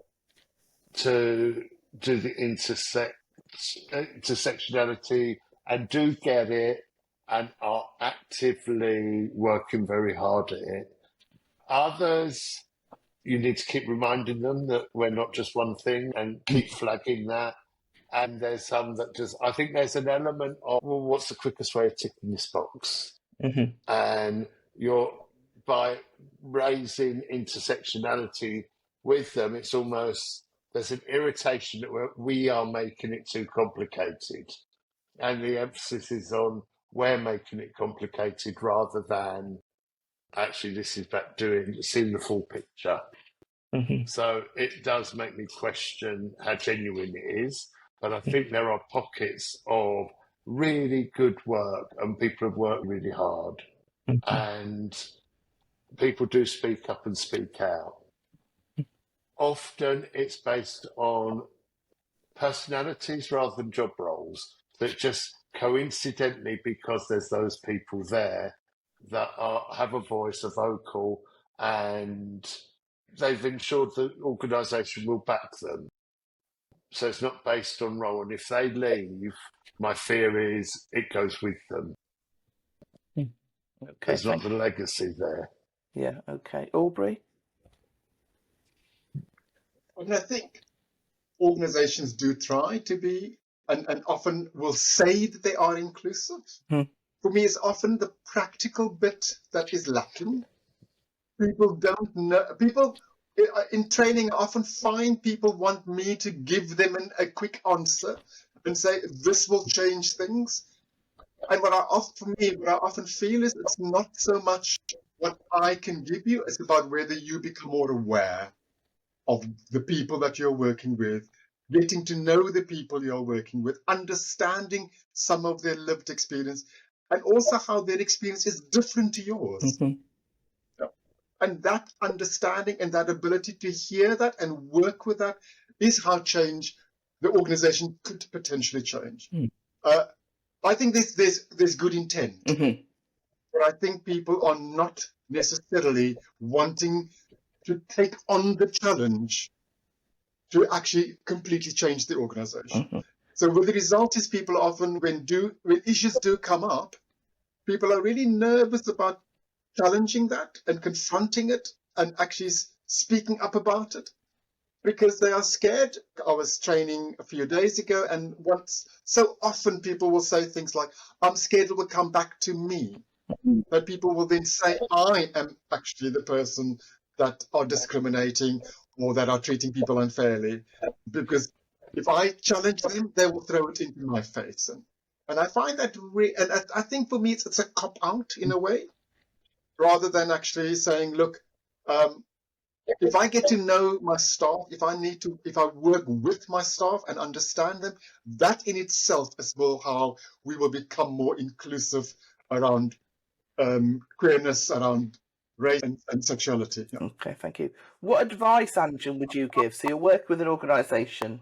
to do the intersectionality and do get it and are actively working very hard at it. Others, you need to keep reminding them that we're not just one thing and keep flagging that. And there's some that just, I think there's an element of, well, what's the quickest way of ticking this box? And by raising intersectionality with them, it's almost, there's an irritation that we are making it too complicated. And the emphasis is on we're making it complicated rather than actually this is about seeing the full picture. So it does make me question how genuine it is. But I think there are pockets of really good work and people have worked really hard. And people do speak up and speak out. Often it's based on personalities rather than job roles, that just coincidentally, because there's those people there that have a voice, are vocal, and they've ensured the organisation will back them. So it's not based on role. And if they leave, my fear is it goes with them. Okay, there's not the legacy there. Yeah, okay. Aubrey? And I think organizations do try to be, and often will say that they are inclusive. For me, it's often the practical bit that is lacking. People don't know. People in training often find people want me to give them a quick answer and say, this will change things. And what I often feel is it's not so much what I can give you, it's about whether you become more aware of the people that you're working with, getting to know the people you're working with, understanding some of their lived experience, and also how their experience is different to yours. And that understanding and that ability to hear that and work with that is how change, the organization could potentially change. I think there's good intent, but I think people are not necessarily wanting to take on the challenge to actually completely change the organization. So what the result is, people often, when issues do come up, people are really nervous about challenging that and confronting it and actually speaking up about it because they are scared. I was training a few days ago, and so often people will say things like, I'm scared it will come back to me. That people will then say, I am actually the person that are discriminating or that are treating people unfairly, because if I challenge them, they will throw it into my face. And I find that, and I think for me, it's a cop-out in a way, rather than actually saying, look, if I get to know my staff, if I work with my staff and understand them, that in itself is how we will become more inclusive around queerness, around race and sexuality. Okay, thank you. What advice, Anjum, would you give? So you work with an organisation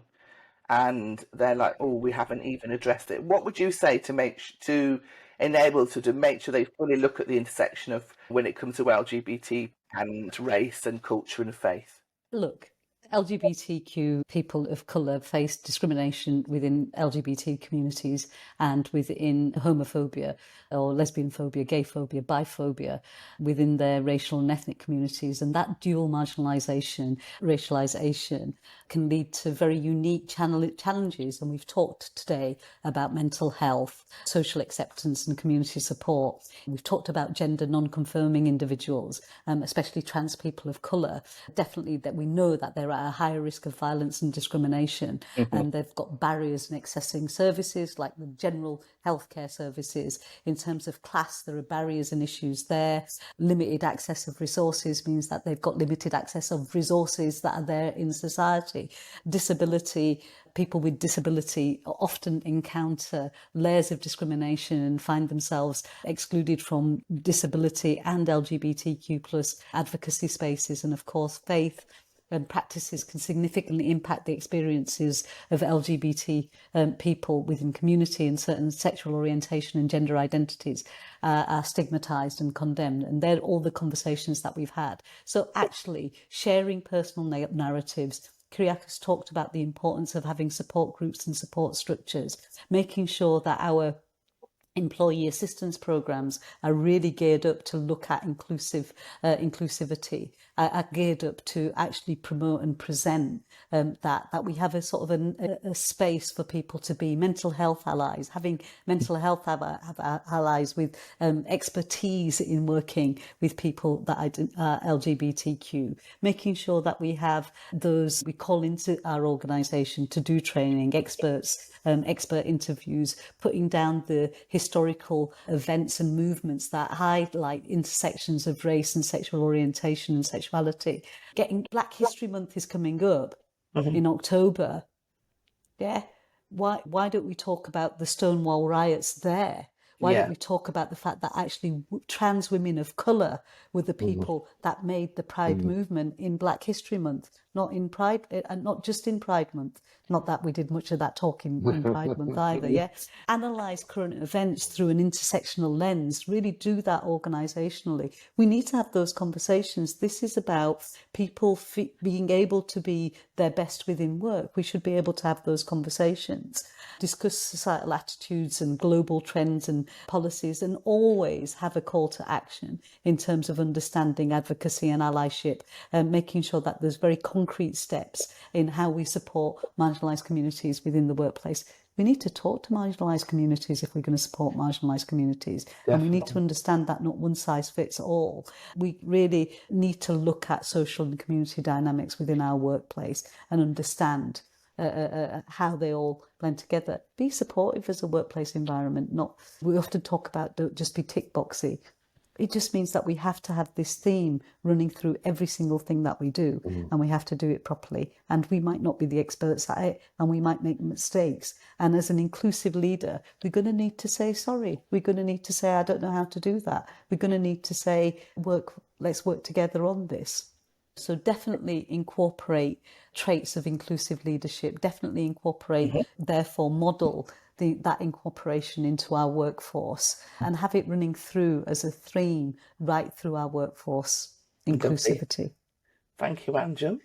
and they're like, oh, we haven't even addressed it. What would you say to enable to make sure they fully look at the intersection of when it comes to LGBT and race and culture and faith? Look, LGBTQ people of colour face discrimination within LGBT communities and within homophobia or lesbian phobia, gay phobia, biphobia within their racial and ethnic communities. And that dual marginalisation, racialisation can lead to very unique challenges. And we've talked today about mental health, social acceptance and community support. We've talked about gender non-conforming individuals, especially trans people of colour. Definitely that we know that they're at a higher risk of violence and discrimination, and they've got barriers in accessing services like the general healthcare services. In terms of class, there are barriers and issues there. Limited access of resources means that they've got limited access of resources that are there in society. Disability, people with disability often encounter layers of discrimination and find themselves excluded from disability and LGBTQ plus advocacy spaces. And of course, faith and practices can significantly impact the experiences of LGBT people within community, and certain sexual orientation and gender identities are stigmatised and condemned. And they're all the conversations that we've had. So actually sharing personal narratives. Kyriakos talked about the importance of having support groups and support structures, making sure that our employee assistance programs are really geared up to look at inclusivity, are geared up to actually promote and present that we have a sort of a space for people to be mental health allies, having mental health allies with expertise in working with people that are LGBTQ, making sure that we have those, we call into our organisation to do training, expert interviews, putting down the historical events and movements that highlight intersections of race and sexual orientation and sexuality. Black History Month is coming up in October. Yeah. Why don't we talk about the Stonewall riots there? Why don't we talk about the fact that actually trans women of colour were the people that made the Pride movement in Black History Month, not in Pride, and not just in Pride Month. Not that we did much of that talking in Pride Month either, yeah. Analyse current events through an intersectional lens, really do that organisationally. We need to have those conversations. This is about people being able to be their best within work. We should be able to have those conversations, discuss societal attitudes and global trends and policies, and always have a call to action in terms of understanding advocacy and allyship, and making sure that there's very concrete steps in how we support marginalised communities within the workplace. We need to talk to marginalised communities if we're going to support marginalised communities. Definitely. And we need to understand that not one size fits all. We really need to look at social and community dynamics within our workplace and understand how they all blend together. Be supportive as a workplace environment. We often talk about don't just be tick boxy. It just means that we have to have this theme running through every single thing that we do, and we have to do it properly. And we might not be the experts at it, and we might make mistakes. And as an inclusive leader, we're going to need to say sorry. We're going to need to say, I don't know how to do that. We're going to need to say, let's work together on this. So definitely incorporate traits of inclusive leadership, definitely incorporate, therefore model that incorporation into our workforce, and have it running through as a theme right through our workforce, inclusivity. Thank you, Anjum.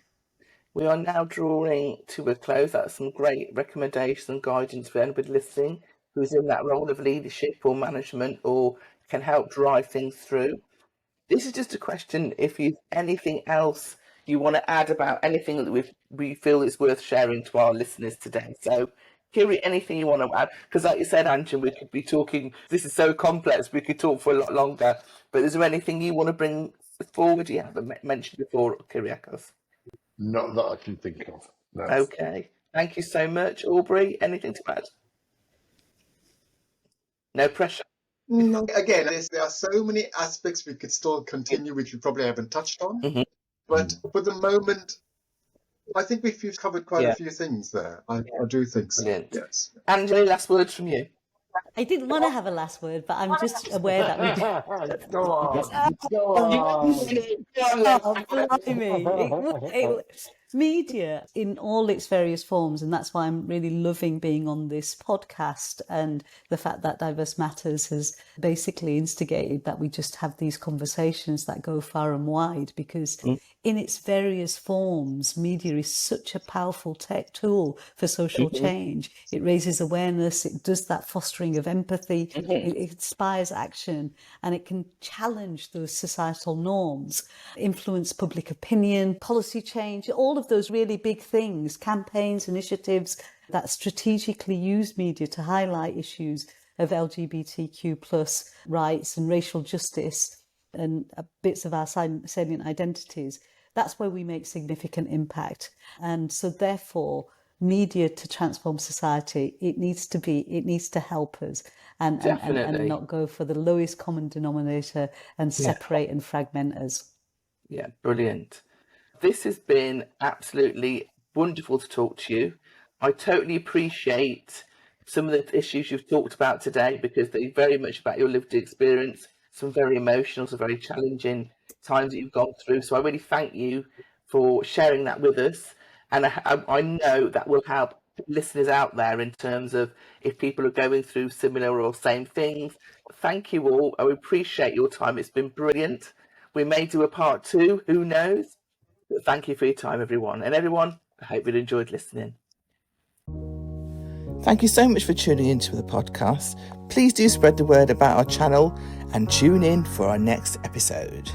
We are now drawing to a close. That's some great recommendations and guidance for anybody listening who's in that role of leadership or management or can help drive things through. This is just a question if you anything else you want to add about anything that we feel is worth sharing to our listeners today. So, Kiri, anything you want to add? Because like you said, Anjum, we could be talking, this is so complex, we could talk for a lot longer. But is there anything you want to bring forward you haven't mentioned before, Kyriakos? Not that I can think of. No. Okay. Thank you so much. Aubrey, anything to add? No pressure. No. Again, there are so many aspects we could still continue, which we probably haven't touched on. But for the moment, I think we've covered quite a few things there. I do think so. Brilliant. Yes. Angela, last words from you. I didn't want to have a last word, but I'm just aware that we do. Go on. Go on. Oh, blimey. Media in all its various forms, and that's why I'm really loving being on this podcast, and the fact that Diverse Matters has basically instigated that we just have these conversations that go far and wide, because in its various forms, media is such a powerful tech tool for social change. It raises awareness, it does that fostering of empathy, it inspires action, and it can challenge those societal norms, influence public opinion, policy change, all of those really big things, campaigns, initiatives that strategically use media to highlight issues of LGBTQ plus rights and racial justice and bits of our salient identities. That's where we make significant impact. And so therefore, media to transform society, it needs to help us and not go for the lowest common denominator and separate and fragment us. Yeah, brilliant. This has been absolutely wonderful to talk to you. I totally appreciate some of the issues you've talked about today, because they're very much about your lived experience, some very emotional, some very challenging times that you've gone through. So I really thank you for sharing that with us. And I know that will help listeners out there in terms of if people are going through similar or same things. Thank you all. I appreciate your time. It's been brilliant. We may do a part 2, who knows? But thank you for your time, everyone. And everyone, I hope you enjoyed listening. Thank you so much for tuning into the podcast. Please do spread the word about our channel and tune in for our next episode.